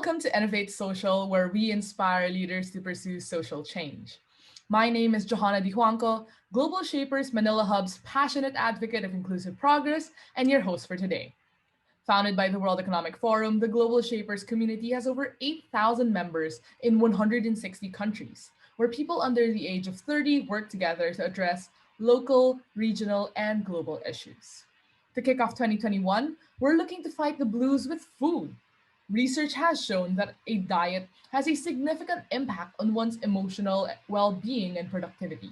Welcome to Innovate Social, where we inspire leaders to pursue social change. My name is Johanna Juanco, Global Shapers Manila Hub's passionate advocate of inclusive progress, and your host for today. Founded by the World Economic Forum, the Global Shapers community has over 8,000 members in 160 countries, where people under the age of 30 work together to address local, regional, and global issues. To kick off 2021, we're looking to fight the blues with food. Research has shown that a diet has a significant impact on one's emotional well being and productivity.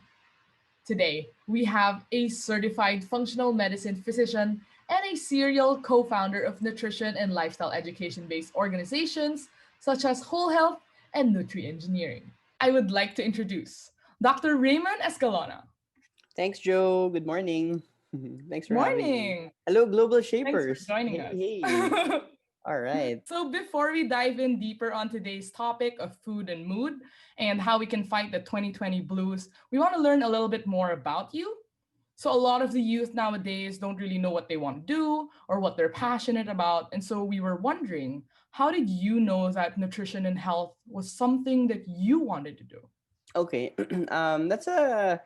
Today, we have a certified functional medicine physician and a serial co founder of nutrition and lifestyle education based organizations such as Whole Health and Nutri Engineering. I would like to introduce Dr. Raymond Escalona. Thanks, Joe. Good morning. Thanks for having me. Morning! Hello, Global Thanks for Shapers. joining Hey, us. hey. All right. So, before we dive in deeper on today's topic of food and mood and how we can fight the 2020 blues, we want to learn a little bit more about you. So, a lot of the youth nowadays don't really know what they want to do or what they're passionate about. And so, we were wondering, how did you know that nutrition and health was something that you wanted to do? Okay. That's a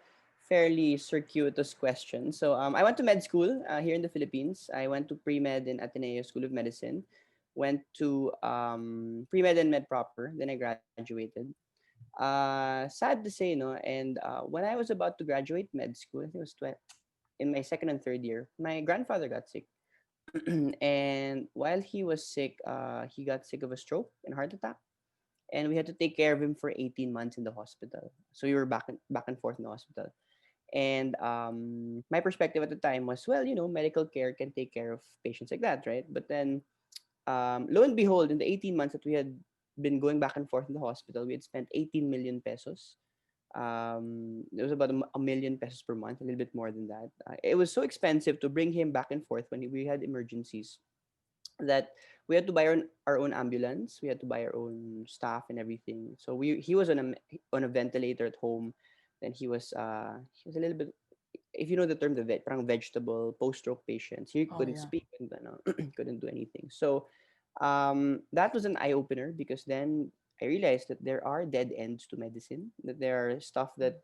fairly circuitous question. I went to med school here in the Philippines. I went to pre-med in Ateneo School of Medicine. Went to pre-med and med proper. Then I graduated. Sad to say, no. And when I was about to graduate med school, I think it was in my second and third year, my grandfather got sick. And while he was sick, he got sick of a stroke and heart attack, and we had to take care of him for 18 months in the hospital. So we were back and forth in the hospital. And my perspective at the time was, well, medical care can take care of patients like that, right? But then, lo and behold, in the 18 months that we had been going back and forth in the hospital, we had spent 18 million pesos. It was about a million pesos per month, a little bit more than that. It was so expensive to bring him back and forth when we had emergencies that we had to buy our own ambulance. We had to buy our own staff and everything. So he was on a ventilator at home. Then he was a little bit, if you know the term, parang vegetable post-stroke patients. He Oh, couldn't yeah. speak and couldn't do anything. So that was an eye opener, because then I realized that there are dead ends to medicine. That there are stuff that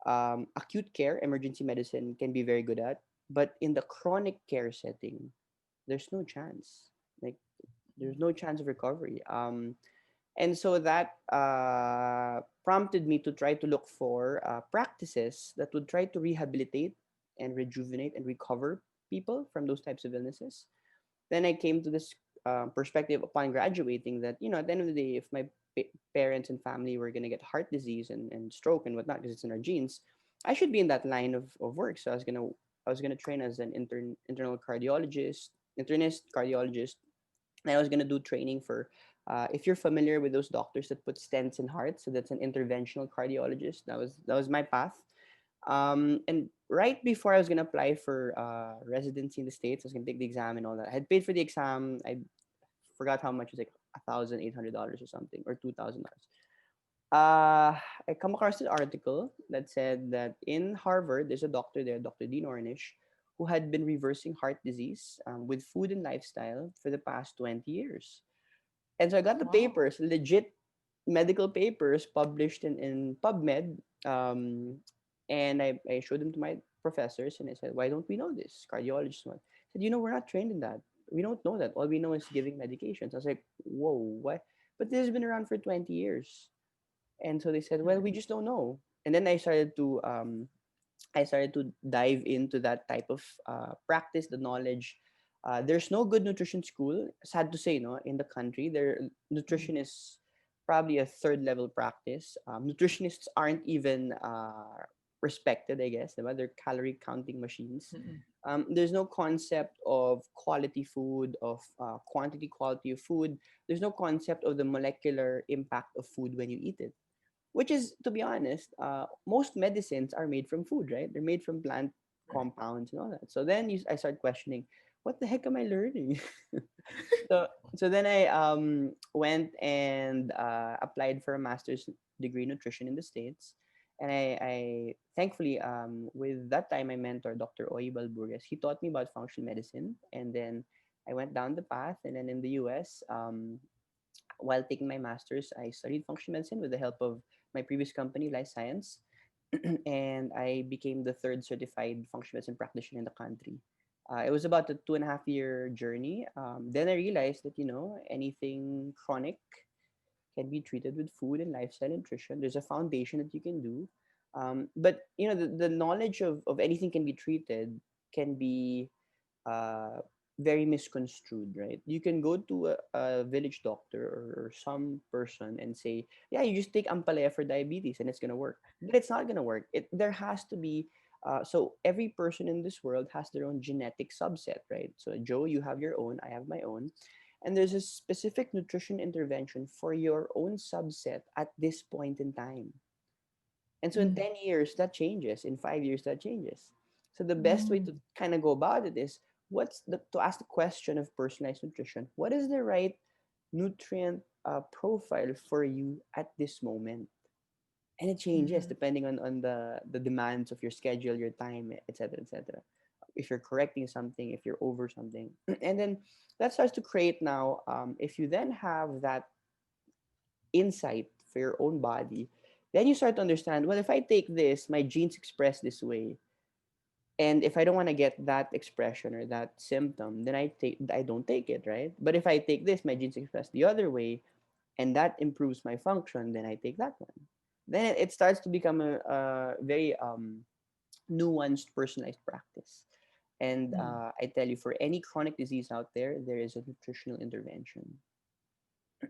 acute care, emergency medicine can be very good at, but in the chronic care setting, there's no chance. Like, there's no chance of recovery. And so that prompted me to try to look for practices that would try to rehabilitate and rejuvenate and recover people from those types of illnesses. Then I came to this perspective upon graduating that, at the end of the day, if my parents and family were going to get heart disease and stroke and whatnot, because it's in our genes, I should be in that line of work. So I was gonna train as an internal cardiologist, internist cardiologist, and I was gonna do training for, if you're familiar with those doctors that put stents in hearts, so that's an interventional cardiologist. That was my path. And right before I was gonna apply for residency in the States, I was gonna take the exam and all that. I had paid for the exam. I forgot how much. It was like $1,800 or something, or $2,000. I come across an article that said that in Harvard, there's a doctor there, Dr. Dean Ornish, who had been reversing heart disease with food and lifestyle for the past 20 years. And so I got the Wow. papers, legit medical papers published in PubMed. And I showed them to my professors, and I said, why don't we know this? Cardiologists one. I said, we're not trained in that. We don't know that. All we know is giving medications. I was like, whoa, what? But this has been around for 20 years. And so they said, well, we just don't know. And then I started to dive into that type of practice, the knowledge. There's no good nutrition school. Sad to say, no, in the country, nutrition is probably a third level practice. Nutritionists aren't even respected, I guess. Diba? They're calorie counting machines. Mm-mm. There's no concept of quality food, of quantity quality of food. There's no concept of the molecular impact of food when you eat it, which is, to be honest, most medicines are made from food, right? They're made from plant Right. compounds and all that. So then I start questioning, what the heck am I learning? so so then I went and applied for a master's degree in nutrition in the States. And I thankfully, with that time, my mentor, Dr. Oy Balburgues, he taught me about functional medicine. And then I went down the path. And then in the US, While taking my master's, I studied functional medicine with the help of my previous company, Life Science, and I became the third certified functional medicine practitioner in the country. It was about a 2.5 year journey. Then I realized that anything chronic can be treated with food and lifestyle nutrition. There's a foundation that you can do, but the knowledge of anything can be treated can be uh, very misconstrued, right? You can go to a village doctor or some person and say, yeah, you just take ampalaya for diabetes and it's gonna work. But it's not gonna work. There has to be so every person in this world has their own genetic subset, right? So Joe, you have your own, I have my own, and there's a specific nutrition intervention for your own subset at this point in time. And so in Mm. 10 years, that changes. In 5 years, that changes. So the best way Mm. to kind of go about it is to ask the question of personalized nutrition. What is the right nutrient profile for you at this moment? And it changes Mm. depending on the demands of your schedule, your time, etc., etc. If you're correcting something, if you're over something. And then that starts to create now, if you then have that insight for your own body, then you start to understand, well, if I take this, my genes express this way. And if I don't want to get that expression or that symptom, then I don't take it, right? But if I take this, my genes express the other way, and that improves my function, then I take that one. Then it starts to become a very nuanced, personalized practice. And Mm. I tell you, for any chronic disease out there, there is a nutritional intervention.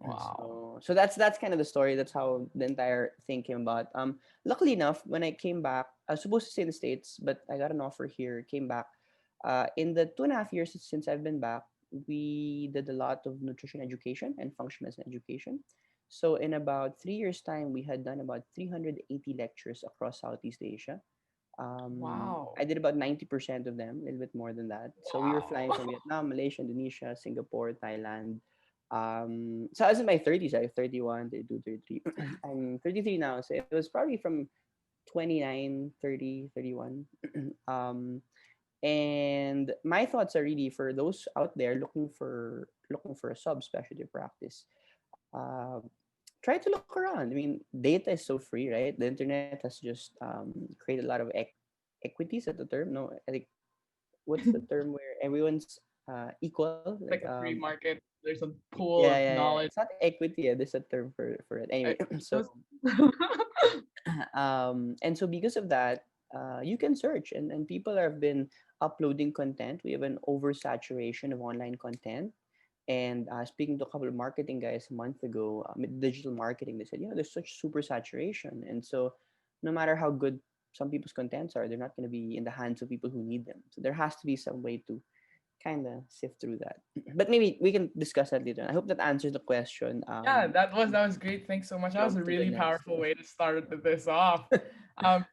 Wow. So that's kind of the story. That's how the entire thing came about. Luckily enough, when I came back, I was supposed to stay in the States, but I got an offer here. Came back. In the 2.5 years since I've been back, we did a lot of nutrition education and functional medicine education. So in about 3 years' time, we had done about 380 lectures across Southeast Asia. Wow. I did about 90% of them, a little bit more than that. So we were flying Wow. from Vietnam, Malaysia, Indonesia, Singapore, Thailand. So I was in my 30s. I was 31, 32, 33. I'm 33 now. So it was probably from 29, 30, 31. um, and my thoughts are really for those out there looking for a subspecialty practice. Uh, Try to look around. I mean, data is so free, right? The internet has just created a lot of equities at the term. No, I think what's the term where everyone's equal? Like Like a free market. There's a yeah, pool of yeah, yeah. knowledge. It's not equity. Yeah, there's a term for it. Anyway, I, so was and so because of that, you can search and people have been uploading content. We have an oversaturation of online content. And speaking to a couple of marketing guys a month ago, digital marketing, they said, there's such super saturation. And so no matter how good some people's contents are, they're not going to be in the hands of people who need them. So there has to be some way to kind of sift through that. But maybe we can discuss that later. I hope that answers the question. yeah, that was great. Thanks so much. That was a Jump to the really next powerful one. way to start this off. Um,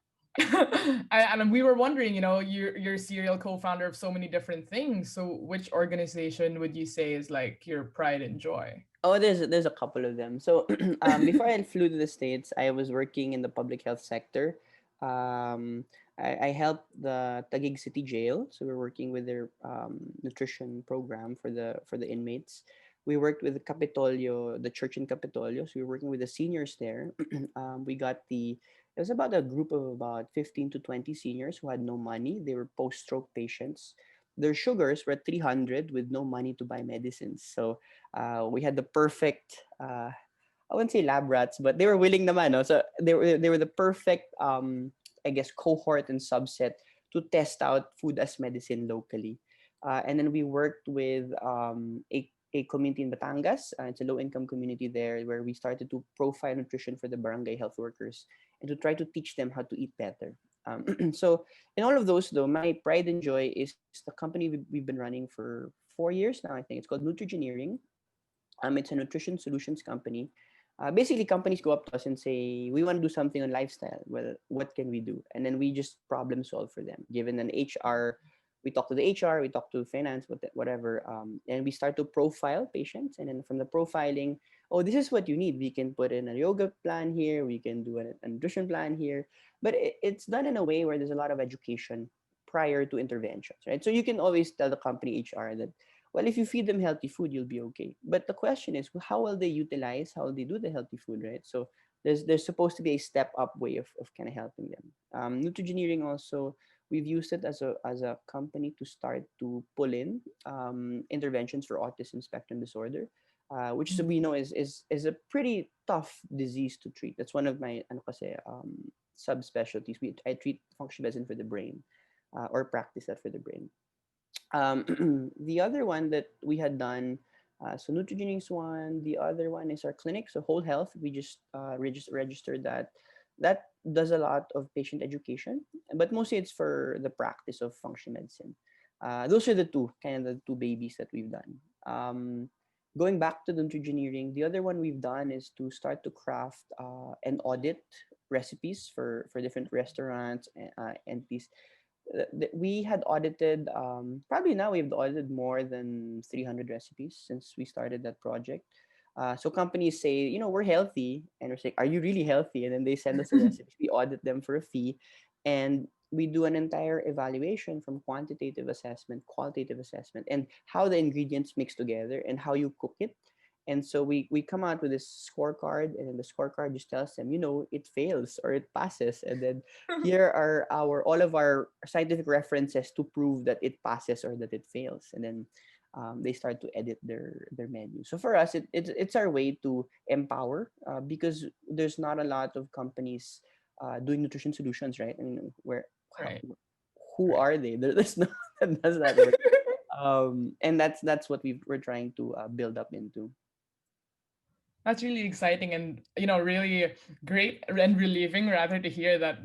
and we were wondering, you're a serial co-founder of so many different things. So which organization would you say is like your pride and joy? Oh, there's a couple of them. So before I flew to the States, I was working in the public health sector. I helped the Taguig City Jail, so we're working with their nutrition program for the inmates. We worked with the Capitolio, the church in Capitolio, so we were working with the seniors there. We got it was about a group of about 15 to 20 seniors who had no money. They were post-stroke patients. Their sugars were at 300 with no money to buy medicines. So we had the perfect I wouldn't say lab rats, but they were willing naman, no? So they were the perfect I guess cohort and subset to test out food as medicine locally. And then we worked with a community in Batangas. It's a low income community there where we started to profile nutrition for the barangay health workers and to try to teach them how to eat better. So in all of those though, my pride and joy is the company we've been running for 4 years now. I think it's called Nutrigeneering. It's a nutrition solutions company. Basically, companies go up to us and say, "We want to do something on lifestyle. Well, what can we do?" And then we just problem solve for them. Given an HR, we talk to the HR, we talk to finance, whatever, and we start to profile patients. And then from the profiling, oh, this is what you need. We can put in a yoga plan here. We can do a nutrition plan here. But it's done in a way where there's a lot of education prior to interventions, right? So you can always tell the company HR that Well, if you feed them healthy food, you'll be okay. But the question is, how will they utilize, how will they do the healthy food, right? So there's supposed to be a step up way of kind of helping them. Nutrigeneering also, we've used it as a company to start to pull in interventions for autism spectrum disorder, which we know is a pretty tough disease to treat. That's one of my ano kasi, subspecialties. I treat functional medicine for the brain, or practice that for the brain. The other one that we had done, so Nutrigenix one, the other one is our clinic, so Whole Health. We just registered that. That does a lot of patient education, but mostly it's for the practice of functional medicine. Those are the two, kind of the two babies that we've done. Going back to the Nutrigeneering, the other one we've done is to start to craft and audit recipes for different restaurants and entities. We had audited, probably now we've audited more than 300 recipes since we started that project. So companies say, we're healthy, and we're saying, are you really healthy? And then they send us a recipe. We audit them for a fee, and we do an entire evaluation from quantitative assessment, qualitative assessment, and how the ingredients mix together and how you cook it. And so we come out with this scorecard, and then the scorecard just tells them, it fails or it passes. And then here are our all of our scientific references to prove that it passes or that it fails. And then they start to edit their menu. So for us, it's our way to empower, because there's not a lot of companies doing nutrition solutions, right? I mean, how, Right. who Right. are they? There's no that does that work. And that's what we're trying to build up into. That's really exciting and really great and relieving rather to hear that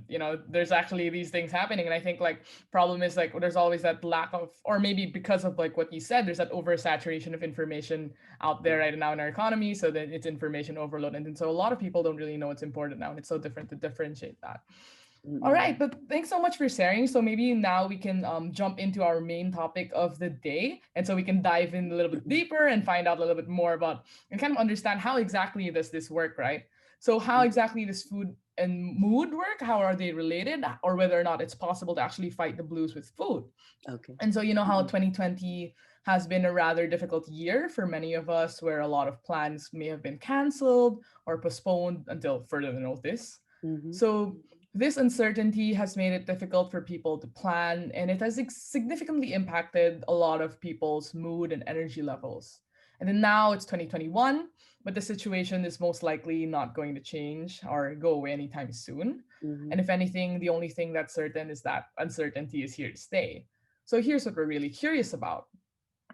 there's actually these things happening. And I think like problem is like there's always that lack of, or maybe because of like what you said, there's that oversaturation of information out there Yeah. right now in our economy, so that it's information overload, and so a lot of people don't really know what's important now, and it's so different to differentiate that. All Mm-mm. right, but thanks so much for sharing. So maybe now we can jump into our main topic of the day, and so we can dive in a little bit deeper and find out a little bit more about and kind of understand how exactly does this work, right? So how Mhm. exactly does food and mood work? How are they related, or whether or not it's possible to actually fight the blues with food? Okay. And so you know how Mhm. 2020 has been a rather difficult year for many of us, where a lot of plans may have been canceled or postponed until further notice. Mhm. So this uncertainty has made it difficult for people to plan, and it has significantly impacted a lot of people's mood and energy levels. And then now it's 2021, but the situation is most likely not going to change or go away anytime soon. And Mhm. if anything, the only thing that's certain is that uncertainty is here to stay. So here's what we're really curious about.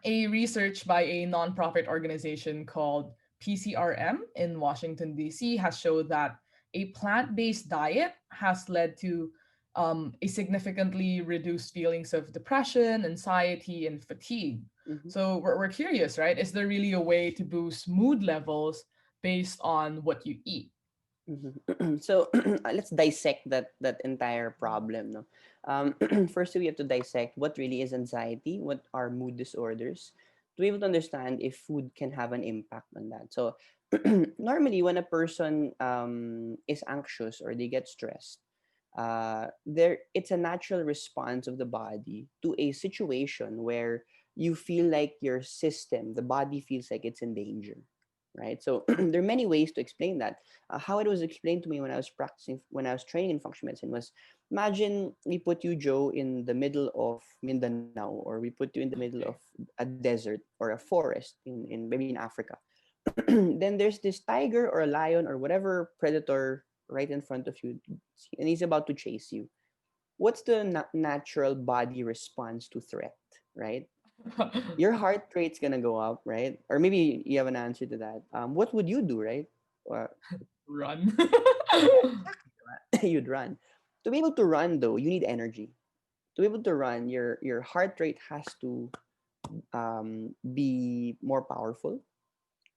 A research by a nonprofit organization called PCRM in Washington, D.C. has showed that a plant based diet has led to a significantly reduced feelings of depression, anxiety, and fatigue. Mhm. So we're curious, right? Is there really a way to boost mood levels based on what you eat? Mhm. So let's dissect that entire problem. No, first we have to dissect what really is anxiety, what are mood disorders, to be able to understand if food can have an impact on that. So normally, when a person is anxious or they get stressed, there it's a natural response of the body to a situation where you feel like your system, the body feels like it's in danger, right? So there are many ways to explain that. How it was explained to me when I was practicing, when I was training in functional medicine, was imagine we put you, Joe, in the middle of Mindanao, or we put you in the middle of a desert or a forest in maybe in Africa. Then there's this tiger or a lion or whatever predator right in front of you, and he's about to chase you. What's the natural body response to threat, right? Your heart rate's gonna go up, right? Or maybe you have an answer to that. What would you do, right? Uh, Run. yeah, exactly. You'd run. To be able to run, though, you need energy. To be able to run, your heart rate has to be more powerful.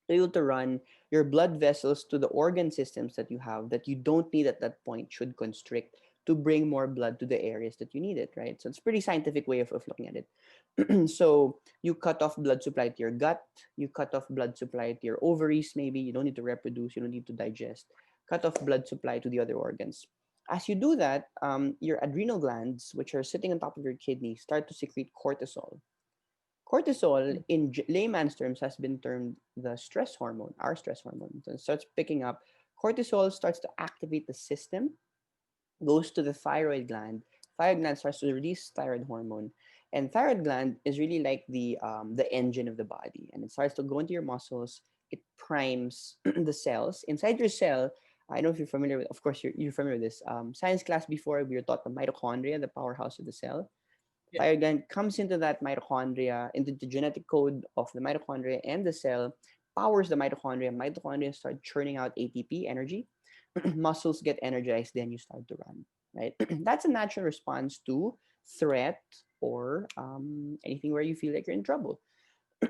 To be able to run, your blood vessels to the organ systems that you have that you don't need at that point should constrict to bring more blood to the areas that you need it, right? So it's a pretty scientific way of looking at it. So you cut off blood supply to your gut, you cut off blood supply to your ovaries, maybe you don't need to reproduce, you don't need to digest, cut off blood supply to the other organs. As you do that, your adrenal glands, which are sitting on top of your kidney, start to secrete cortisol. Cortisol, in layman's terms, has been termed the stress hormone, our stress hormone. So it starts picking up. Cortisol starts to activate the system, goes to the thyroid gland. Thyroid gland starts to release thyroid hormone, and thyroid gland is really like the engine of the body, and it starts to go into your muscles. It primes the cells inside your cell. I don't know if you're familiar with. Of course, you're familiar with this. Science class before we were taught the mitochondria, the powerhouse of the cell. Yeah. Thyroid gland comes into that mitochondria, into the genetic code of the mitochondria and the cell, powers the mitochondria. Mitochondria start churning out ATP, energy. Muscles get energized, then you start to run, right? That's a natural response to threat or anything where you feel like you're in trouble.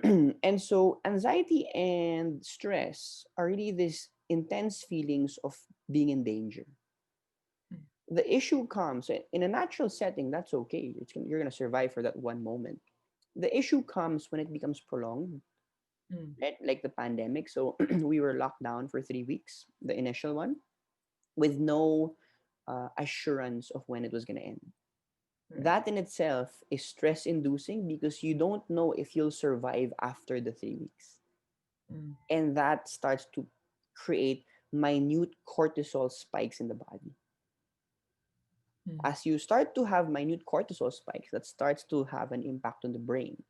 And so anxiety and stress are really these intense feelings of being in danger. Mm, The issue comes in a natural setting, that's okay. You're going to survive for that one moment. The issue comes when it becomes prolonged, mm, right? Like the pandemic. So we were locked down for 3 weeks, the initial one, with no assurance of when it was going to end. right. That in itself is stress inducing because you don't know if you'll survive after the 3 weeks. Mm, And that starts to create minute cortisol spikes in the body. mm, As you start to have minute cortisol spikes, that starts to have an impact on the brain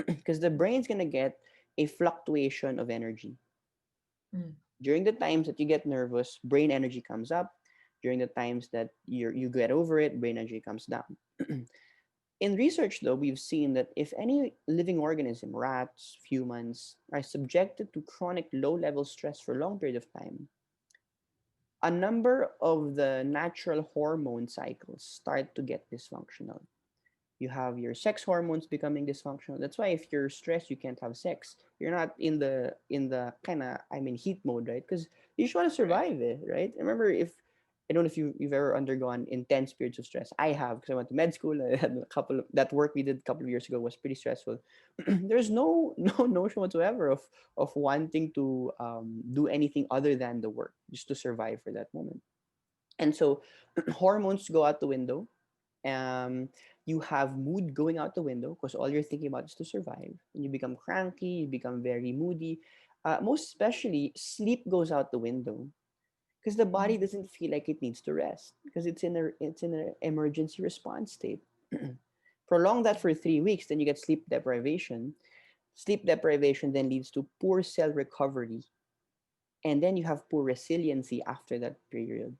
because the brain's going to get a fluctuation of energy. mm, During the times that you get nervous, brain energy comes up. During the times that you get over it, brain energy comes down. In research, though, we've seen that if any living organism, rats, humans, are subjected to chronic low level stress for a long period of time, a number of the natural hormone cycles start to get dysfunctional. You have your sex hormones becoming dysfunctional. That's why if you're stressed, you can't have sex. You're not in the kind of heat mode, right? Because you just want to right. survive it, right? Remember, if I don't know if you've ever undergone intense periods of stress. I have because I went to med school. I had a couple of that work we did a couple of years ago was pretty stressful. There's no notion whatsoever of wanting to do anything other than the work just to survive for that moment. And so hormones go out the window. um, you have mood going out the window because all you're thinking about is to survive. And you become cranky, you become very moody. Most especially, sleep goes out the window because the body Mm, doesn't feel like it needs to rest because it's in an emergency response state. Prolong that for 3 weeks, then you get sleep deprivation. Sleep deprivation then leads to poor cell recovery, and then you have poor resiliency after that period.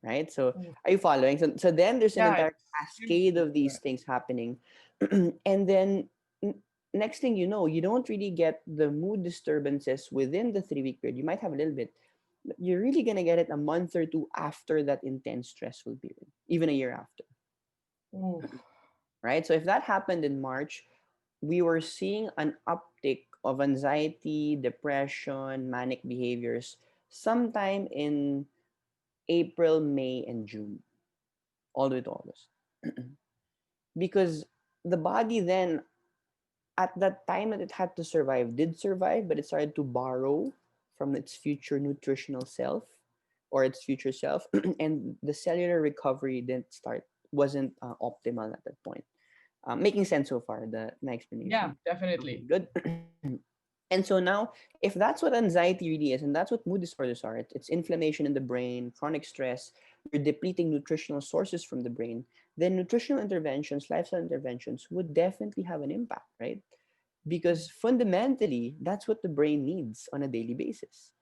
Right? So mm. are you following? So then there's an Yeah, entire it's cascade beautiful. of these things happening. And then next thing you know, you don't really get the mood disturbances within the 3 week period. You might have a little bit, but you're really gonna get it a month or two after that intense stressful period, even a year after. Ooh. Right? So if that happened in March, we were seeing an uptick of anxiety, depression, manic behaviors sometime in April, May, and June, all the way to August. Because the body then, at that time that it had to survive, did survive, but it started to borrow from its future nutritional self or its future self, and the cellular recovery didn't start, wasn't optimal at that point. Making sense so far, my Yeah, explanation. Okay, definitely. good. And so now, if that's what anxiety really is, and that's what mood disorders are, it's inflammation in the brain, chronic stress, you're depleting nutritional sources from the brain, then nutritional interventions, lifestyle interventions would definitely have an impact, right? Because fundamentally, that's what the brain needs on a daily basis.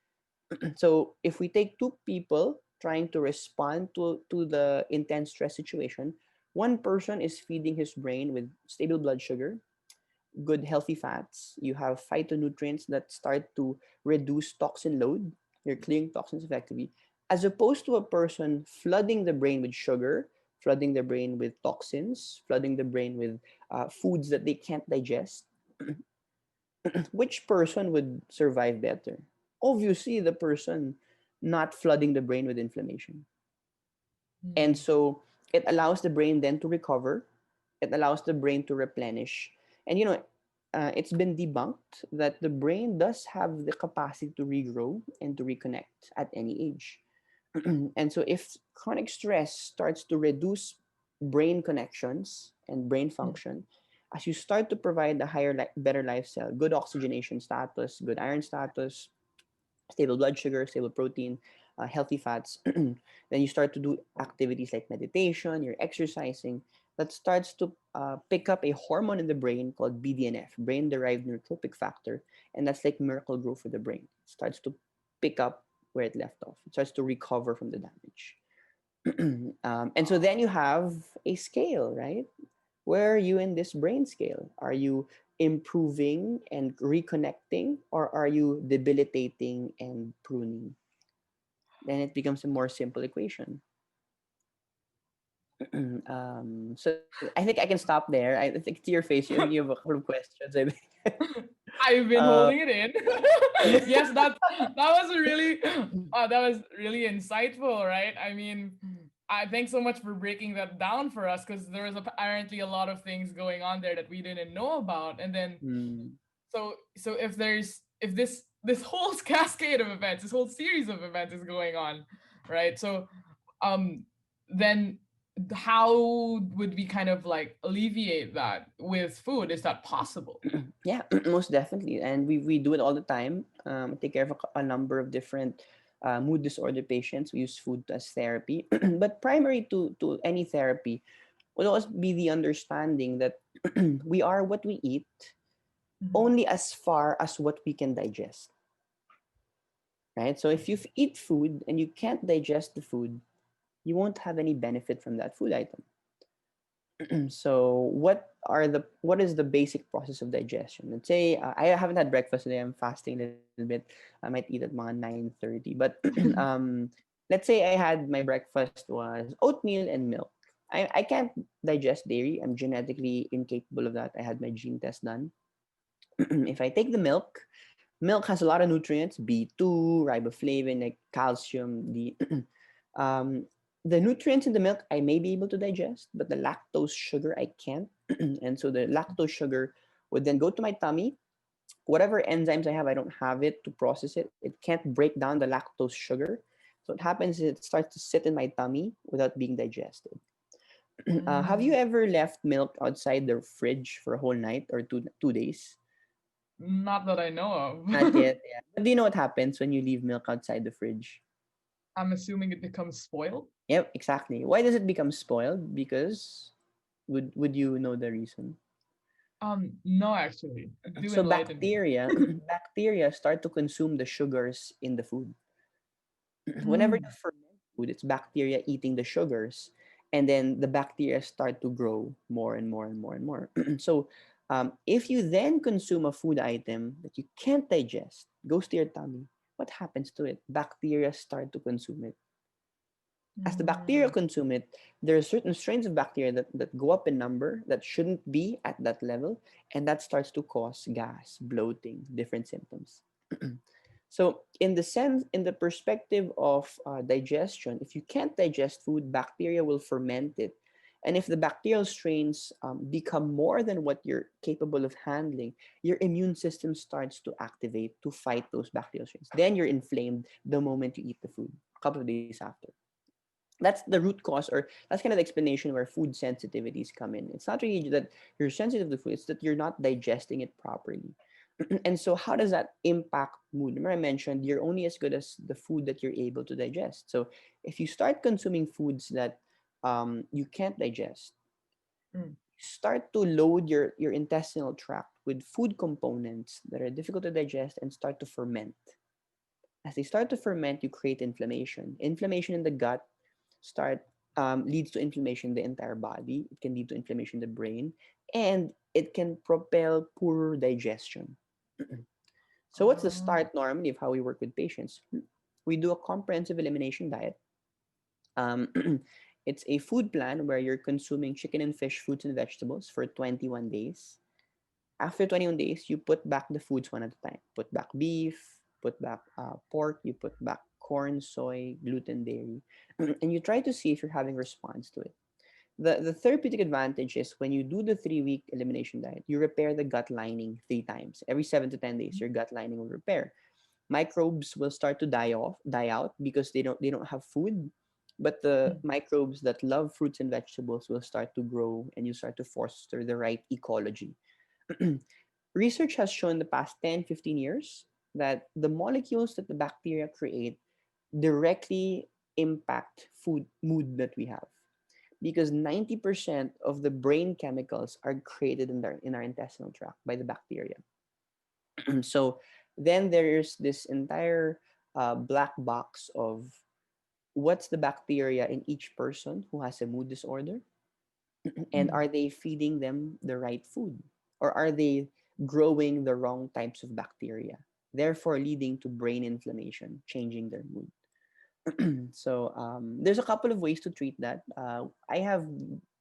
So if we take two people trying to respond to the intense stress situation, one person is feeding his brain with stable blood sugar, good healthy fats. You have phytonutrients that start to reduce toxin load. You're clearing toxins effectively, as opposed to a person flooding the brain with sugar, flooding the brain with toxins, flooding the brain with foods that they can't digest. Which person would survive better? Obviously, the person not flooding the brain with inflammation. And Mm, so it allows the brain then to recover. It allows the brain to replenish. And it's been debunked that the brain does have the capacity to regrow and to reconnect at any age. And so if chronic stress starts to reduce brain connections and brain mm, function, as you start to provide a better lifestyle, good oxygenation status, good iron status, stable blood sugar, stable protein, healthy fats, then you start to do activities like meditation, you're exercising, that starts to pick up a hormone in the brain called BDNF, brain derived neurotrophic factor. And that's like miracle grow for the brain. It starts to pick up where it left off, it starts to recover from the damage. And so then you have a scale, right? Where are you in this brain scale? Are you improving and reconnecting, or are you debilitating and pruning? Then it becomes a more simple equation. So I think I can stop there. I think to your face, you have a couple of questions. I think. I've been uh, holding it in. Yes, that was really insightful, right? I mean, I thanks so much for breaking that down for us because there was apparently a lot of things going on there that we didn't know about. And then mm, so if this whole cascade of events, this whole series of events is going on, right? So um then how would we kind of like alleviate that with food? Is that possible? yeah, most definitely, and we do it all the time. Take care of a number of different mood disorder patients. We use food as therapy, but primary to any therapy will always be the understanding that we are what we eat, Mhm. only as far as what we can digest, right? So if you eat food and you can't digest the food, you won't have any benefit from that food item. So what is the basic process of digestion? Let's say I haven't had breakfast today. I'm fasting a little bit. I might eat at mga 9:30. But let's say I had my breakfast was oatmeal and milk. I can't digest dairy. I'm genetically incapable of that. I had my gene test done. If I take the milk, milk has a lot of nutrients, B2, riboflavin, like calcium, um, the nutrients in the milk I may be able to digest, but the lactose sugar I can't. And so the lactose sugar would then go to my tummy. Whatever enzymes I have, I don't have it to process it. It can't break down the lactose sugar. So what happens is it starts to sit in my tummy without being digested. Have you Mm, ever left milk outside the fridge for a whole night or 2 days? not that I know Not of. yet. Yeah. But do you know what happens when you leave milk outside the fridge? I'm assuming it becomes spoiled. Yep, exactly. Why does it become spoiled? Because would you know the reason? No, actually, do So enlighten me. bacteria bacteria start to consume the sugars in the food. Whenever you Mm, ferment food, it's bacteria eating the sugars, and then the bacteria start to grow more and more and more and more. So if you then consume a food item that you can't digest, goes to your tummy, what happens to it? Bacteria start to consume it. As the bacteria mm, consume it, there are certain strains of bacteria that go up in number that shouldn't be at that level, and that starts to cause gas, bloating, different symptoms. So, in the perspective of digestion, if you can't digest food, bacteria will ferment it. And if the bacterial strains become more than what you're capable of handling, your immune system starts to activate to fight those bacterial strains. Then you're inflamed the moment you eat the food, a couple of days after. That's the root cause, or that's kind of the explanation where food sensitivities come in. It's not really that you're sensitive to food, it's that you're not digesting it properly. And so how does that impact mood? Remember I mentioned you're only as good as the food that you're able to digest. So if you start consuming foods that you can't digest, mm. start to load your intestinal tract with food components that are difficult to digest and start to ferment. As they start to ferment, you create inflammation. Inflammation in the gut start leads to inflammation in the entire body. It can lead to inflammation in the brain, and it can propel poor digestion. So, what's the Ah, start normally of how we work with patients? We do a comprehensive elimination diet. Um, it's a food plan where you're consuming chicken and fish, fruits and vegetables for 21 days. After 21 days, you put back the foods one at a time. Put back beef, put back pork, you put back corn, soy, gluten, dairy, and you try to see if you're having response to it. The therapeutic advantage is when you do the 3 week elimination diet, you repair the gut lining 3 times. Every 7 to 10 days, your gut lining will repair. Microbes will start to die out because they don't have food. but the Mm, microbes that love fruits and vegetables will start to grow, and you start to foster the right ecology. Research has shown the past 10, 15 years that the molecules that the bacteria create directly impact food mood that we have, because 90% of the brain chemicals are created in our intestinal tract by the bacteria. So then there's this entire black box of what's the bacteria in each person who has a mood disorder, and mm. are they feeding them the right food, or are they growing the wrong types of bacteria, therefore leading to brain inflammation, changing their mood. So there's a couple of ways to treat that. I have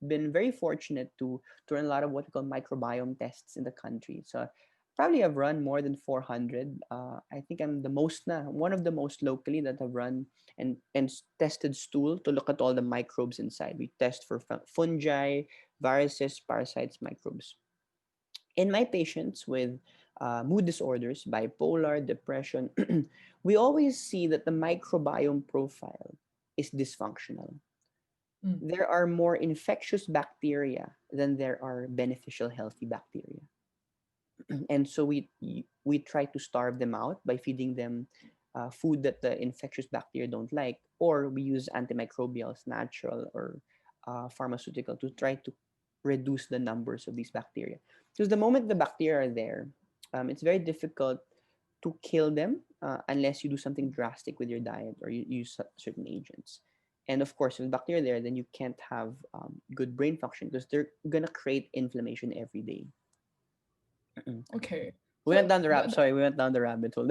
been very fortunate to run a lot of what we call microbiome tests in the country. So probably I've run more than 400. I think I'm the most one of the most locally that have run and tested stool to look at all the microbes inside. We test for fungi, viruses, parasites, microbes. In my patients with mood disorders, bipolar, depression, we always see that the microbiome profile is dysfunctional. Mm. There are more infectious bacteria than there are beneficial, healthy bacteria. And so we try to starve them out by feeding them food that the infectious bacteria don't like, or we use antimicrobials, natural or pharmaceutical, to try to reduce the numbers of these bacteria. Because the moment the bacteria are there, it's very difficult to kill them unless you do something drastic with your diet or you use certain agents. And of course, with bacteria there, then you can't have good brain function because they're gonna create inflammation every day. Okay. We So went down the sorry, we went down the rabbit hole.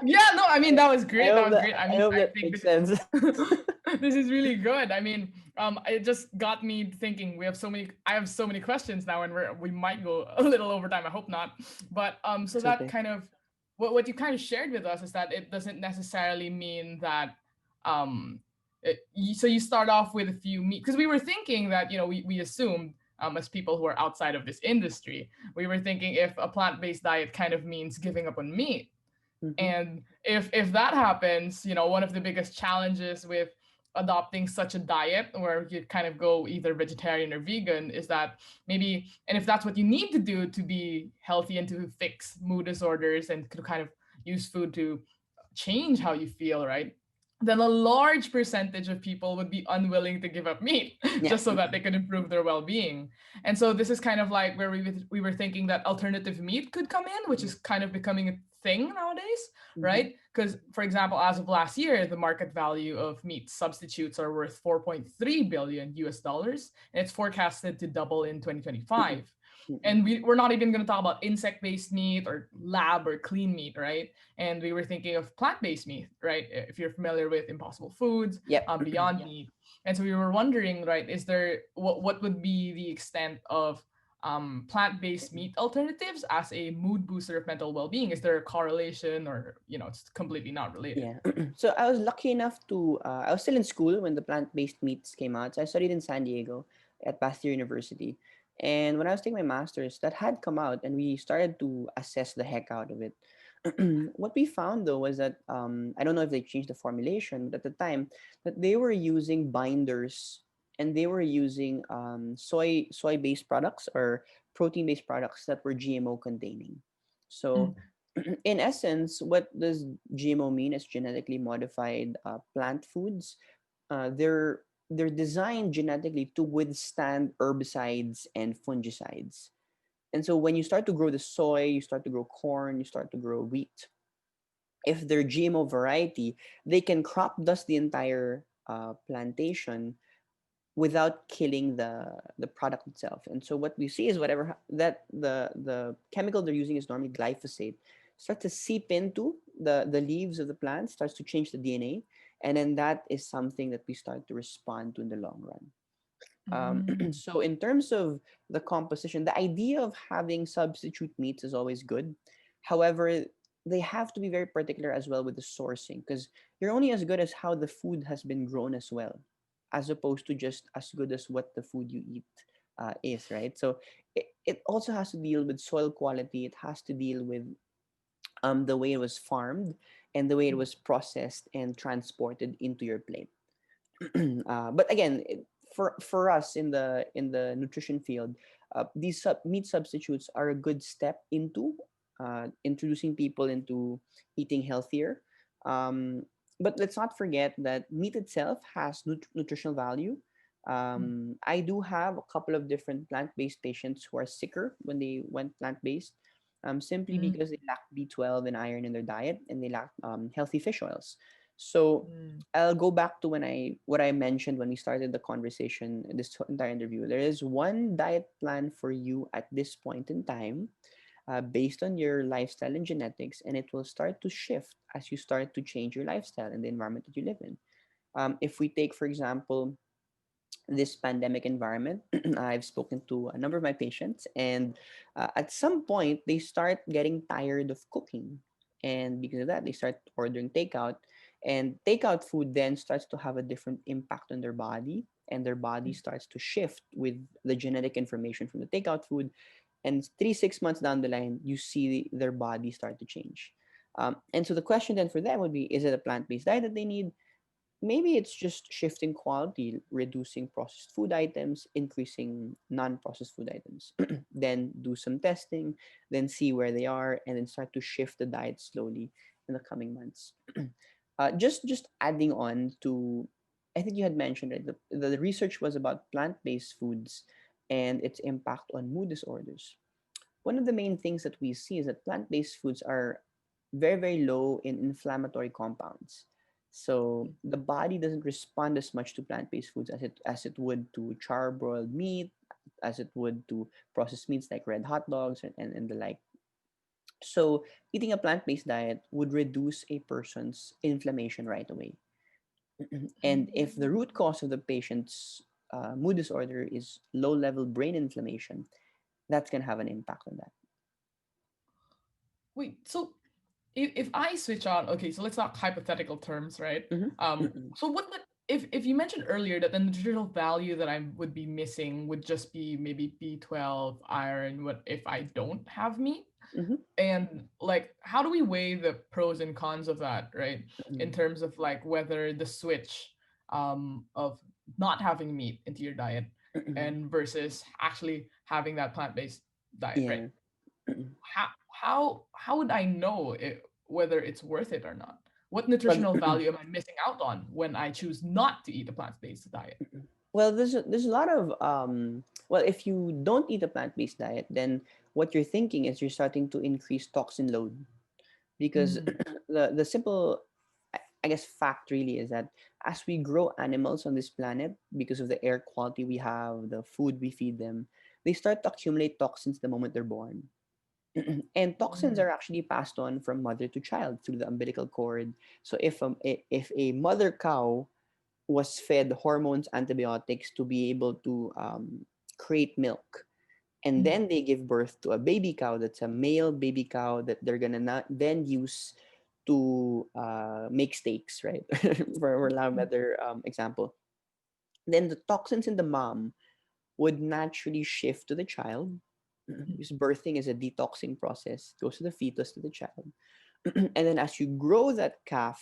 yeah, no, I mean that was I great. That hope was that great. I I mean, hope I that think makes sense. this is really good. I mean, it just got me thinking. We have so many. I have so many questions now, and we might go a little over time. I hope not. But so It's that okay. kind of what you kind of shared with us is that it doesn't necessarily mean that so you start off with a few meat, because we were thinking that we assumed, as people who are outside of this industry, we were thinking if a plant-based diet kind of means giving up on meat. Mm-hmm. And if that happens, one of the biggest challenges with adopting such a diet where you kind of go either vegetarian or vegan is that maybe, and if that's what you need to do to be healthy and to fix mood disorders and to kind of use food to change how you feel, right? Then a large percentage of people would be unwilling to give up meat Yeah. just so that they can improve their well-being. And so this is kind of like where we were thinking that alternative meat could come in, which is kind of becoming a thing nowadays, Mm-hmm. right? Because, for example, as of last year, the market value of meat substitutes are worth 4.3 billion US dollars, and it's forecasted to double in 2025. Mm-mm. And we're not even going to talk about insect-based meat or lab or clean meat, right? And we were thinking of plant-based meat, right? If you're familiar with Impossible Foods, Yep. Beyond Meat. And so we were wondering, right, is there what would be the extent of plant-based meat alternatives as a mood booster of mental well-being? Is there a correlation, or it's completely not related? Yeah. So I was lucky enough to I was still in school when the plant-based meats came out. So I studied in San Diego at Pasteur University. And when I was taking my master's, that had come out and we started to assess the heck out of it. What we found though was that I don't know if they changed the formulation, but at the time that they were using binders, and they were using soy-based products or protein-based products that were GMO containing. So Mm, in essence, what does GMO mean? It's genetically modified plant foods. They're designed genetically to withstand herbicides and fungicides. And so when you start to grow the soy, you start to grow corn, you start to grow wheat. If they're GMO variety, they can crop dust the entire plantation without killing the product itself. And so what we see is whatever that the chemical they're using is normally glyphosate, starts to seep into the leaves of the plant, starts to change the DNA, and then that is something that we start to respond to in the long run. mm, So in terms of the composition, the idea of having substitute meats is always good. However, they have to be very particular as well with the sourcing, because you're only as good as how the food has been grown as well, as opposed to just as good as what the food you eat is, right? So it also has to deal with soil quality. It has to deal with the way it was farmed and the way it mm, was processed and transported into your plate. But again, for us in the nutrition field, these meat substitutes are a good step into introducing people into eating healthier. Um, but let's not forget that meat itself has nutritional value. I do have a couple of different plant-based patients who are sicker when they went plant-based, simply Mm, because they lack B12 and iron in their diet, and they lack healthy fish oils. So mm, I'll go back to when I what I mentioned when we started the conversation, this entire interview. There is one diet plan for you at this point in time, based on your lifestyle and genetics, and it will start to shift as you start to change your lifestyle and the environment that you live in. If we take, for example, this pandemic environment, I've spoken to a number of my patients, and at some point, they start getting tired of cooking. And because of that, they start ordering takeout. And takeout food then starts to have a different impact on their body, and their body mm, starts to shift with the genetic information from the takeout food. And 3, 6 months down the line, you see their body start to change. And so the question then for them would be, is it a plant based diet that they need? Maybe it's just shifting quality, reducing processed food items, increasing non-processed food items. Then do some testing, then see where they are, and then start to shift the diet slowly in the coming months. Just adding on to, I think you had mentioned it. The research was about plant-based foods and its impact on mood disorders. One of the main things that we see is that plant-based foods are very, very low in inflammatory compounds. So the body doesn't respond as much to plant-based foods as it would to charbroiled meat, as it would to processed meats like red hot dogs and the like. So eating a plant-based diet would reduce a person's inflammation right away. And mm. if the root cause of the patient's mood disorder is low-level brain inflammation, that's going to have an impact on that. Wait, so if I switch on, okay, so let's talk hypothetical terms, right? Mm-hmm. So what would, if you mentioned earlier that the nutritional value that I would be missing would just be maybe B12, iron, what if I don't have meat? Mm-hmm. And like how do we weigh the pros and cons of that, right? In Mm-hmm. terms of like whether the switch of not having meat into your diet Mm-hmm. and versus actually having that plant-based diet, right? Yeah. Mm-hmm. How would I know whether it's worth it or not? What Well, nutritional value am I missing out on when I choose not to eat a plant-based diet? well, there's a lot of well, if you don't eat a plant-based diet, then what you're thinking is you're starting to increase toxin load, because Mm, the simple, I guess, fact really is that as we grow animals on this planet, because of the air quality we have, the food we feed them, they start to accumulate toxins the moment they're born. And toxins mm, are actually passed on from mother to child through the umbilical cord. So if a mother cow was fed hormones, antibiotics to be able to create milk, and mm, then they give birth to a baby cow that's a male baby cow that they're gonna not then use to make steaks, right? For lack of a mm, better example, then the toxins in the mom would naturally shift to the child, mm, because birthing is a detoxing process, goes to the fetus, to the child. And then as you grow that calf,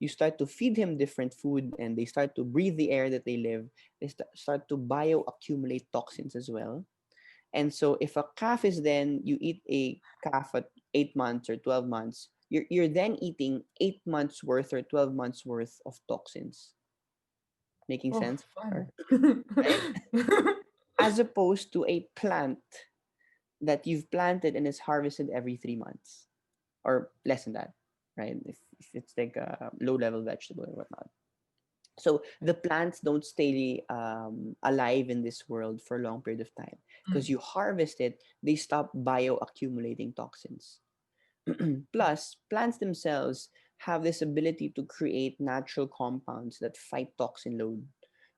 you start to feed him different food, and they start to breathe the air that they live. They start to bioaccumulate toxins as well. And so if a calf is then, you eat a calf at 8 months or 12 months, you're then eating 8 months worth or 12 months worth of toxins. Making oh, sense? fun. Right? As opposed to a plant that you've planted and is harvested every 3 months or less than that, right? If it's like a low level vegetable or whatnot. So the plants don't stay alive in this world for a long period of time, because Mm, you harvest it, they stop bioaccumulating toxins. Plus, plants themselves have this ability to create natural compounds that fight toxin load.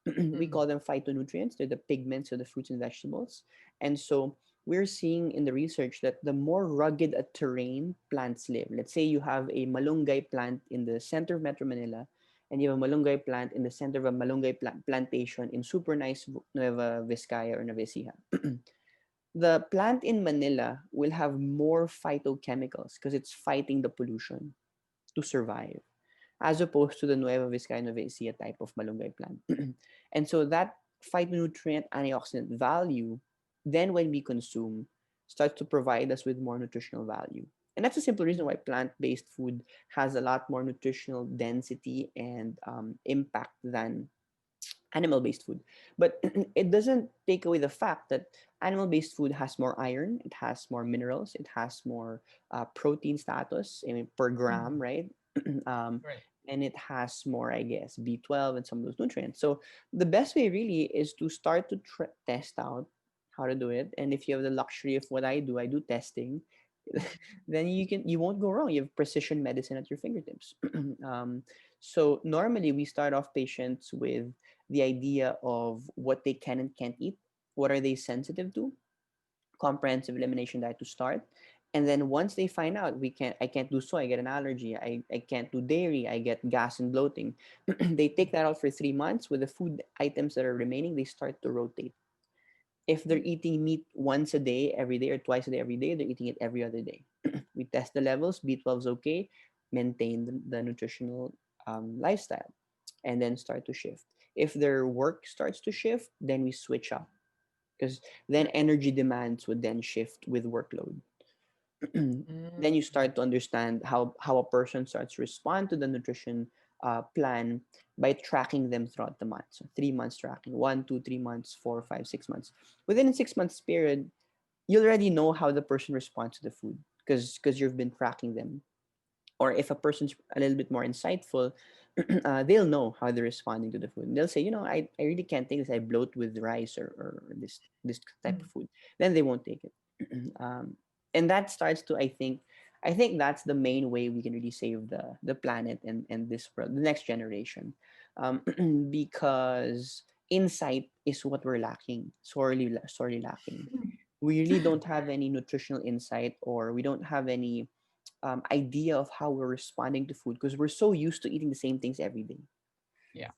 We mm, call them phytonutrients. They're the pigments of the fruits and vegetables. And so we're seeing in the research that the more rugged a terrain plants live, let's say you have a malunggay plant in the center of Metro Manila, and you have a malunggay plant in the center of a malunggay plantation in super nice Nueva Vizcaya or Nueva Ecija. The plant in Manila will have more phytochemicals because it's fighting the pollution to survive. as opposed to the Nueva Vizcaya Novaecia type of malunggay plant. And so that phytonutrient antioxidant value, then when we consume, starts to provide us with more nutritional value. And that's a simple reason why plant-based food has a lot more nutritional density and impact than animal-based food. But it doesn't take away the fact that animal-based food has more iron, it has more minerals, it has more protein status, I mean, per gram, Mhm. right? um, Right. and it has more, I guess, B12 and some of those nutrients. So the best way really is to start to test out how to do it. And if you have the luxury of what I do testing, then you won't go wrong. You have precision medicine at your fingertips. um, so normally we start off patients with the idea of what they can and can't eat, what are they sensitive to, comprehensive elimination diet to start. And then once they find out I can't do soy, I get an allergy, I can't do dairy, I get gas and bloating. They take that out for 3 months. With the food items that are remaining, they start to rotate. If they're eating meat once a day every day or twice a day every day, they're eating it every other day. We test the levels, B12 is okay, maintain the nutritional lifestyle, and then start to shift. If their work starts to shift, then we switch up, because then Right. energy demands would then shift with workload. Then you Mm. start to understand how a person starts to respond to the nutrition plan by tracking them throughout the month. So 3 months tracking, 1, 2, 3 months, 4, 5, 6 months. Within a 6 months period, you already know how the person responds to the food, because you've been tracking them. Or if a person's a little bit more insightful, they'll know how they're responding to the food. And they'll say, I really can't take this. I bloat with rice, or this type of Mm. food. Then they won't take it. And that starts to, I think that's the main way we can really save the planet and this world, the next generation, because insight is what we're lacking, sorely lacking. We really don't have any nutritional insight, or we don't have any idea of how we're responding to food, because we're so used to eating the same things every day. Yeah.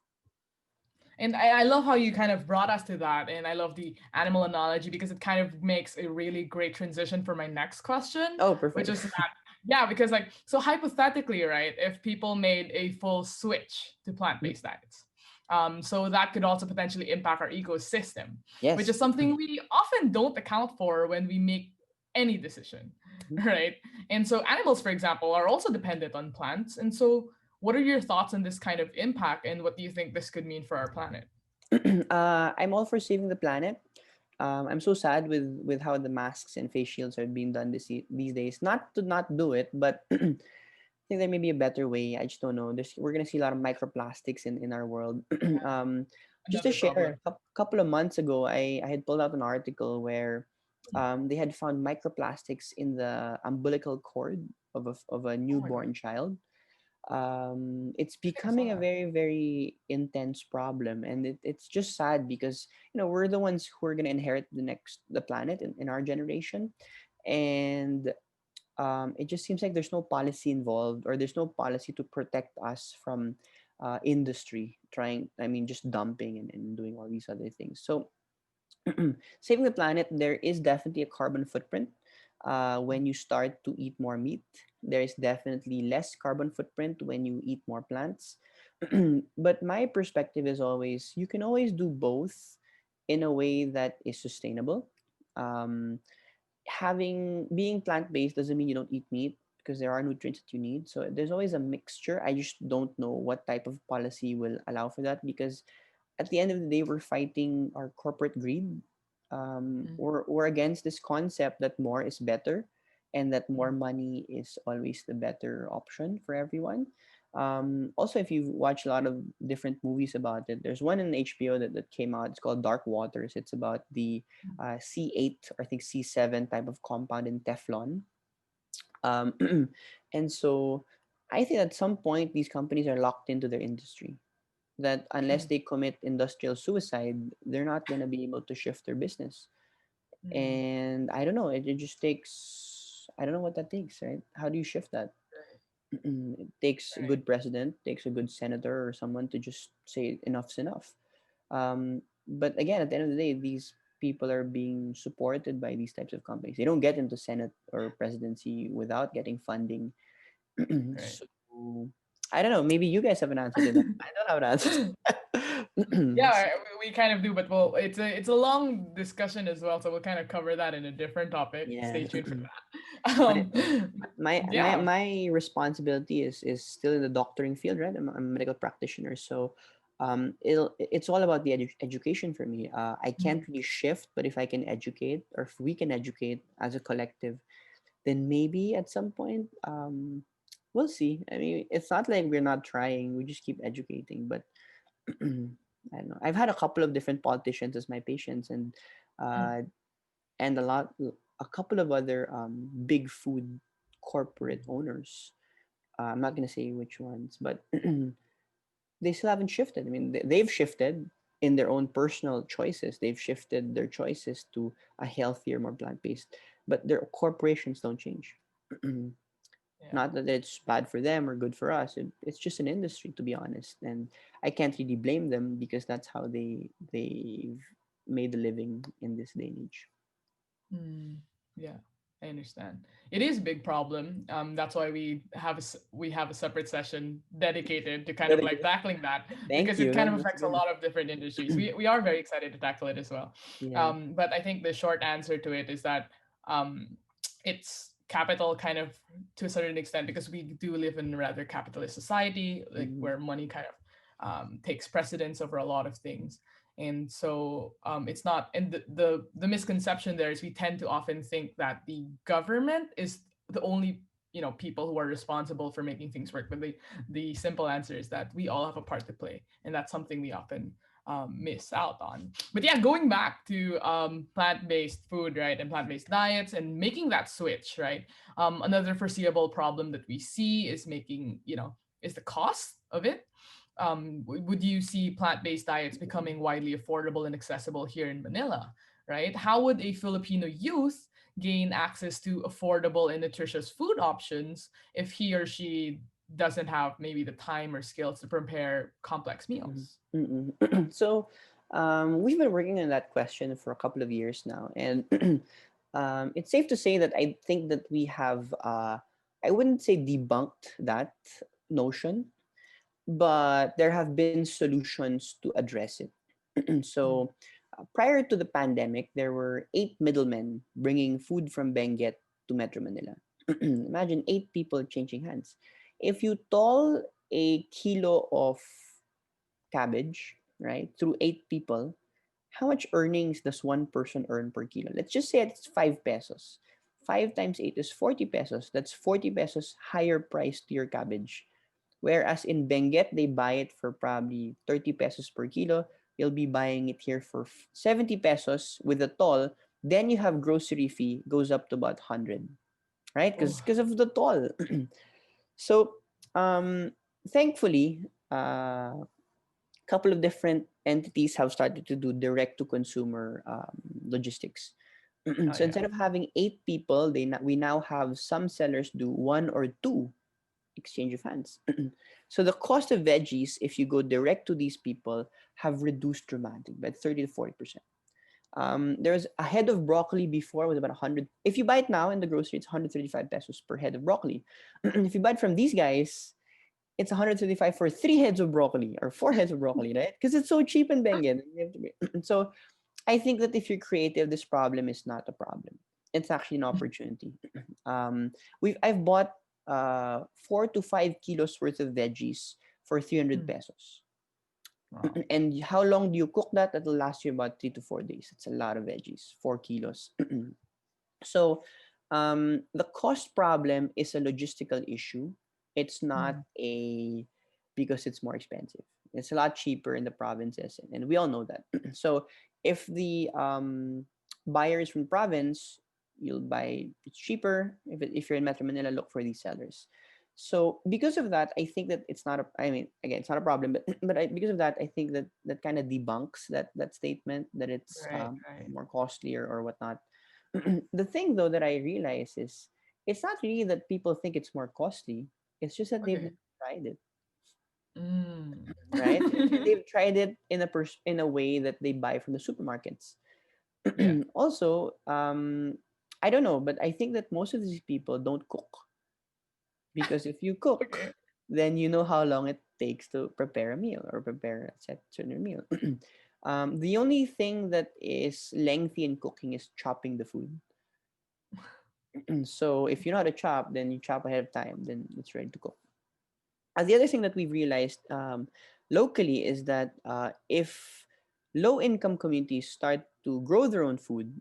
And I love how you kind of brought us to that. And I love the animal analogy because it kind of makes a really great transition for my next question, Oh, which perfect. is that, yeah, because like, so hypothetically, right, if people made a full switch to plant based diets, so that could also potentially impact our ecosystem, which Yes. is something we often don't account for when we make any decision, right? And so animals, for example, are also dependent on plants. And so what are your thoughts on this kind of impact, and what do you think this could mean for our planet? I'm all for saving the planet. I'm so sad with how the masks and face shields are being done these days. Not to not do it, but I think there may be a better way. I just don't know. We're gonna see a lot of microplastics in our world. Just to Another share, problem. a couple of months ago, I had pulled out an article where they had found microplastics in the umbilical cord of a Oh my god. newborn child. It's I think I saw becoming a that. very, very intense problem, and it's just sad because we're the ones who are going to inherit the planet in our generation. And it just seems like there's no policy involved, or there's no policy to protect us from industry trying, I mean, just dumping and doing all these other things. So saving the planet, there is definitely a carbon footprint. When you start to eat more meat, there is definitely less carbon footprint when you eat more plants. But my perspective is always, you can always do both in a way that is sustainable. Um, Having being plant based doesn't mean you don't eat meat, because there are nutrients that you need. So there's always a mixture. I just don't know what type of policy will allow for that, because at the end of the day, we're fighting our corporate greed. Mm, We're against this concept that more is better, and that more mm, money is always the better option for everyone. Also, if you've watched a lot of different movies about it, there's one in HBO that came out. It's called Dark Waters. It's about the C8, or I think C7 type of compound in Teflon. Um, and so I think at some point these companies are locked into their industry, that unless mm, they commit industrial suicide, they're not going to be able to shift their business. mm. And I don't know, it just takes, I don't know what that takes, right? How do you shift that? Right, It takes a right, good president, takes a good senator, or someone to just say enough's enough. But again, at the end of the day, these people are being supported by these types of companies. They don't get into Senate or presidency without getting funding. right. So I don't know. Maybe you guys have an answer to that. I don't have an answer to that. Yeah, we kind of do, but well, it's a long discussion as well, so we'll kind of cover that in a different topic. Stay Yeah. tuned for that. my Yeah. my responsibility is still in the doctoring field, right? I'm a medical practitioner, so it's all about the education for me. I can't Mm, really shift, but if I can educate, or if we can educate as a collective, then maybe at some point, we'll see. I mean, it's not like we're not trying. We just keep educating, but I don't know. I've had a couple of different politicians as my patients, mm, uh, and a couple of other big food corporate owners. I'm not gonna say which ones, but they still haven't shifted. I mean, they've shifted in their own personal choices. They've shifted their choices to a healthier, more plant based, but their corporations don't change. yeah. Not that it's bad for them or good for us. It's just an industry, to be honest, and I can't really blame them because that's how they've made a living in this day and age. Mm, yeah, I understand. It is a big problem. That's why we have a separate session dedicated to kind of like Dedicated. tackling that Thank because it you. kind of That's affects a good. lot of different industries. We are very excited to tackle it as well. Yeah. But I think the short answer to it is that um, it's capital kind of to a certain extent because we do live in a rather capitalist society, like Mm-hmm. where money kind of takes precedence over a lot of things. And so it's not, and the misconception there is we tend to often think that the government is the only people who are responsible for making things work, but the simple answer is that we all have a part to play, and that's something we often miss out on. But yeah, going back to plant-based food, right, and plant-based diets and making that switch, right, another foreseeable problem that we see is making is the cost of it. Would you see plant-based diets becoming widely affordable and accessible here in Manila, right? How would a Filipino youth gain access to affordable and nutritious food options if he or she doesn't have maybe the time or skills to prepare complex meals? So, we've been working on that question for a couple of years now, and it's safe to say that I think that we have, I wouldn't say debunked that notion, but there have been solutions to address it. Mm. So, prior to the pandemic, there were 8 middlemen bringing food from Benguet to Metro Manila. Imagine 8 people changing hands. If you toll a kilo of cabbage, right, through 8 people, how much earnings does one person earn per kilo? Let's just say it's 5 pesos. 5 times 8 is 40 pesos. That's 40 pesos higher price to your cabbage. Whereas in Benguet, they buy it for probably 30 pesos per kilo. You'll be buying it here for 70 pesos with a toll. Then you have grocery fee goes up to about 100, right? Oh, Because of the toll. So, um, thankfully, couple of different entities have started to do direct to consumer logistics. oh So yeah. instead of having 8 people, we now have some sellers do one or two exchange of hands. So the cost of veggies, if you go direct to these people, have reduced dramatically by 30 to 40%. There's a head of broccoli before was about 100. If you buy it now in the grocery, it's 135 pesos per head of broccoli. If you buy it from these guys, it's 135 for 3 heads of broccoli or 4 heads of broccoli, right? Because it's so cheap in Benguet. So I think that if you're creative, this problem is not a problem. It's actually an opportunity. Um, I've bought 4 to 5 kilos worth of veggies for 300 Mm. pesos. Wow. And how long do you cook that? That'll last you about 3 to 4 days. It's a lot of veggies, 4 kilos. So the cost problem is a logistical issue. It's not Mm. a because it's more expensive. It's a lot cheaper in the provinces, and we all know that. So if the buyer is from province, you'll buy it's cheaper. If you're in Metro Manila, look for these sellers. So because of that, I think that it's not a. I mean, again, it's not a problem, but because of that, I think that that kind of debunks that statement that it's Right, right. more costly or whatnot. The thing though that I realize is it's not really that people think it's more costly. It's just that they've Okay. never tried it, Mm. right? They've tried it in in a way that they buy from the supermarkets. Yeah. Also, I don't know, but I think that most of these people don't cook because if you cook, Okay. then you know how long it takes to prepare a meal or prepare a certain meal. The only thing that is lengthy in cooking is chopping the food. So if you know how to chop, then you chop ahead of time, then it's ready to cook. The other thing that we've realized locally is that if low income communities start to grow their own food,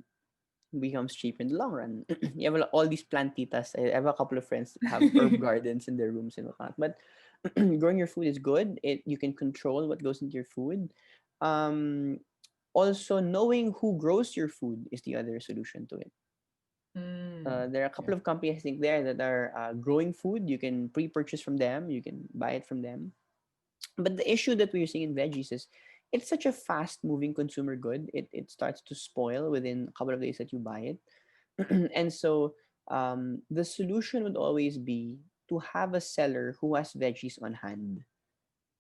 it becomes cheap in the long run. You have all these plantitas. I have a couple of friends that have herb gardens in their rooms and whatnot. But growing your food is good. You can control what goes into your food. Um, Also, knowing who grows your food is the other solution to it. Mm, There are a yeah. couple of companies I think there that are growing food. You can pre-purchase from them. You can buy it from them. But the issue that we're seeing in veggies is it's such a fast-moving consumer good. It starts to spoil within a couple of days that you buy it. And so the solution would always be to have a seller who has veggies on hand,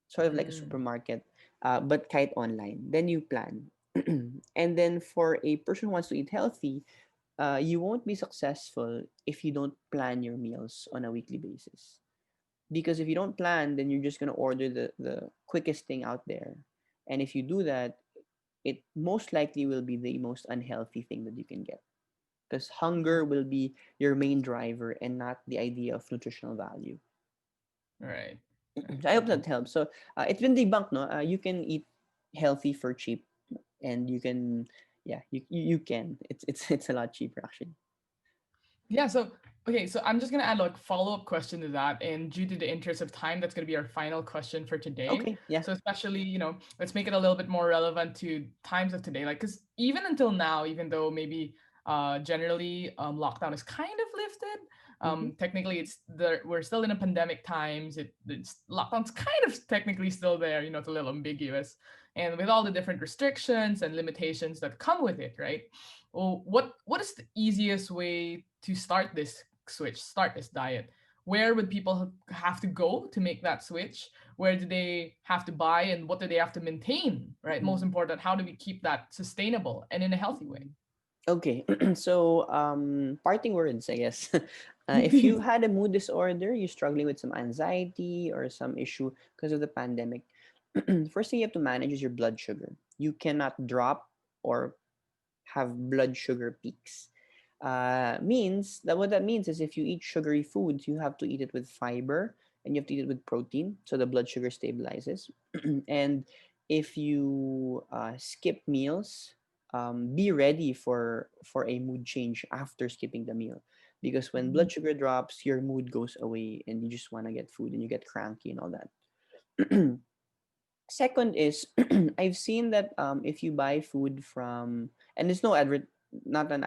sort of like a Mm, supermarket, but kite online. Then you plan. And then for a person who wants to eat healthy, you won't be successful if you don't plan your meals on a weekly basis. Because if you don't plan, then you're just going to order the quickest thing out there. And if you do that, it most likely will be the most unhealthy thing that you can get. Because hunger will be your main driver and not the idea of nutritional value. right. Right. So I hope Okay. that helps. So it's been debunked, no? You can eat healthy for cheap, and you can, yeah, you can. It's a lot cheaper actually. Yeah, so okay, so I'm just gonna add like follow-up question to that, and due to the interest of time, that's gonna be our final question for today. Okay, yeah. So especially, let's make it a little bit more relevant to times of today. Like, because even until now, even though maybe generally lockdown is kind of lifted, Mm-hmm. technically we're still in a pandemic times. It's lockdown's kind of technically still there. It's a little ambiguous, and with all the different restrictions and limitations that come with it, right? Well, what is the easiest way to start this diet? Where would people have to go to make that switch? Where do they have to buy, and what do they have to maintain? Right. Most Mm-hmm. important, how do we keep that sustainable and in a healthy way? Okay, so parting words, I guess. If you had a mood disorder, you're struggling with some anxiety or some issue because of the pandemic, first thing you have to manage is your blood sugar. You cannot drop or have blood sugar peaks. Means that what that means is if you eat sugary foods, you have to eat it with fiber and you have to eat it with protein so the blood sugar stabilizes. And if you skip meals, be ready for a mood change after skipping the meal, because when blood sugar drops, your mood goes away and you just want to get food and you get cranky and all that. Second is I've seen that if you buy food from, and there's no not an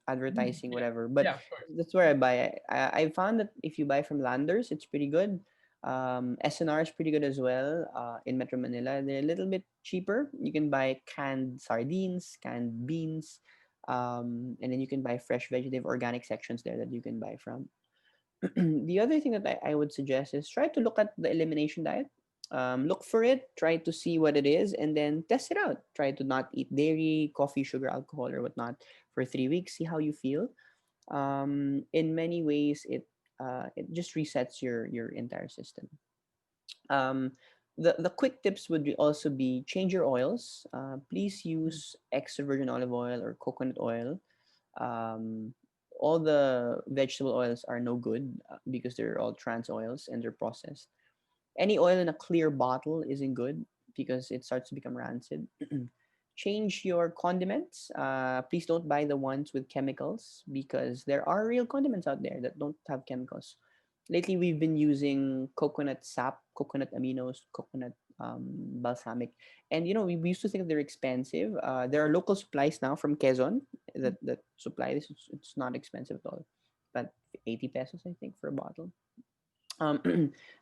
advertising Yeah, whatever, but yeah, of course. that's where I buy. I found that if you buy from Landers, it's pretty good. SNR is pretty good as well. In Metro Manila, they're a little bit cheaper. You can buy canned sardines, canned beans, and then you can buy fresh vegetative organic sections there that you can buy from. The other thing that I would suggest is try to look at the elimination diet. Look for it, try to see what it is, and then test it out. Try to not eat dairy, coffee, sugar, alcohol, or whatnot for 3 weeks. See how you feel. In many ways, it just resets your entire system. Um, the quick tips would also be change your oils. Please use extra virgin olive oil or coconut oil. um, all the vegetable oils are no good because they're all trans oils and they're processed. Any oil in a clear bottle isn't good because it starts to become rancid. Change your condiments. Please don't buy the ones with chemicals because there are real condiments out there that don't have chemicals. Lately, we've been using coconut sap, coconut aminos, coconut balsamic, and we used to think they're expensive. There are local supplies now from Quezon that supply this. It's not expensive at all, but 80 pesos I think for a bottle.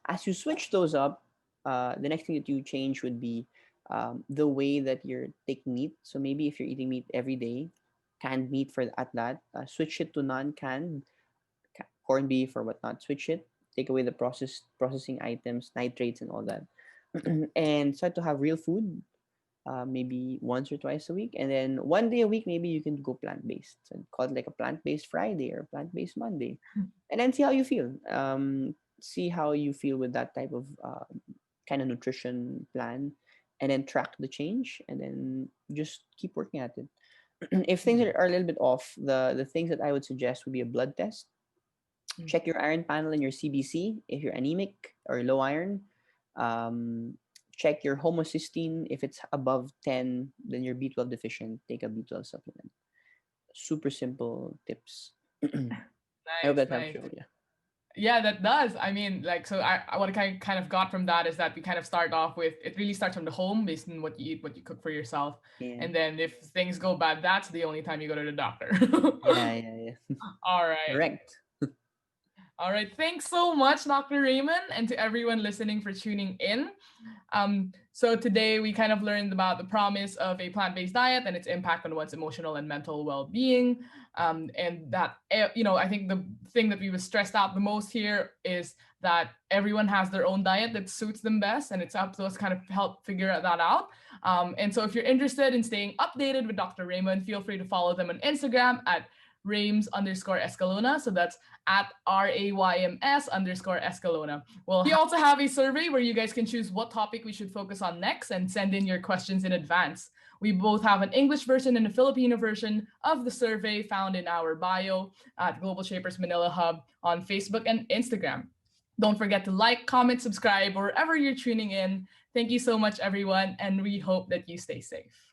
As you switch those up, the next thing that you change would be the way that you're taking meat. So maybe if you're eating meat every day, canned meat for at that, switch it to non-canned corned beef or whatnot. Switch it, take away the processing items, nitrates, and all that, and start to have real food. Maybe once or twice a week, and then one day a week, maybe you can go plant based and call it like a plant based Friday or plant based Monday, and then see how you feel. see how you feel with that type of kind of nutrition plan, and then track the change, and then just keep working at it. If things Mm, are a little bit off, the things that I would suggest would be a blood test. mm. Check your iron panel and your CBC if you're anemic or low iron. Um, Check your homocysteine. If it's above 10, then you're B12 deficient. Take a B12 supplement. Super simple tips. I hope Nice, that helps nice. you. Yeah. Yeah, that does. I mean, like, so what I kind of got from that is that we kind of start off with it really starts from the home based on what you eat, what you cook for yourself. Yeah. And then if things go bad, that's the only time you go to the doctor. Yeah. Yeah. Yeah. All right. Correct. All right. Thanks so much, Dr. Raymond, and to everyone listening for tuning in. So today we kind of learned about the promise of a plant-based diet and its impact on one's emotional and mental well-being. And that, I think the thing that we was stressed out the most here is that everyone has their own diet that suits them best, and it's up to us to kind of help figure that out. And so if you're interested in staying updated with Dr. Raymond, feel free to follow them on Instagram at Rames_Escalona. So that's at RAYMS_Escalona. We also have a survey where you guys can choose what topic we should focus on next and send in your questions in advance. We both have an English version and a Filipino version of the survey found in our bio at Global Shapers Manila Hub on Facebook and Instagram. Don't forget to like, comment, subscribe wherever you're tuning in. Thank you so much, everyone, and we hope that you stay safe.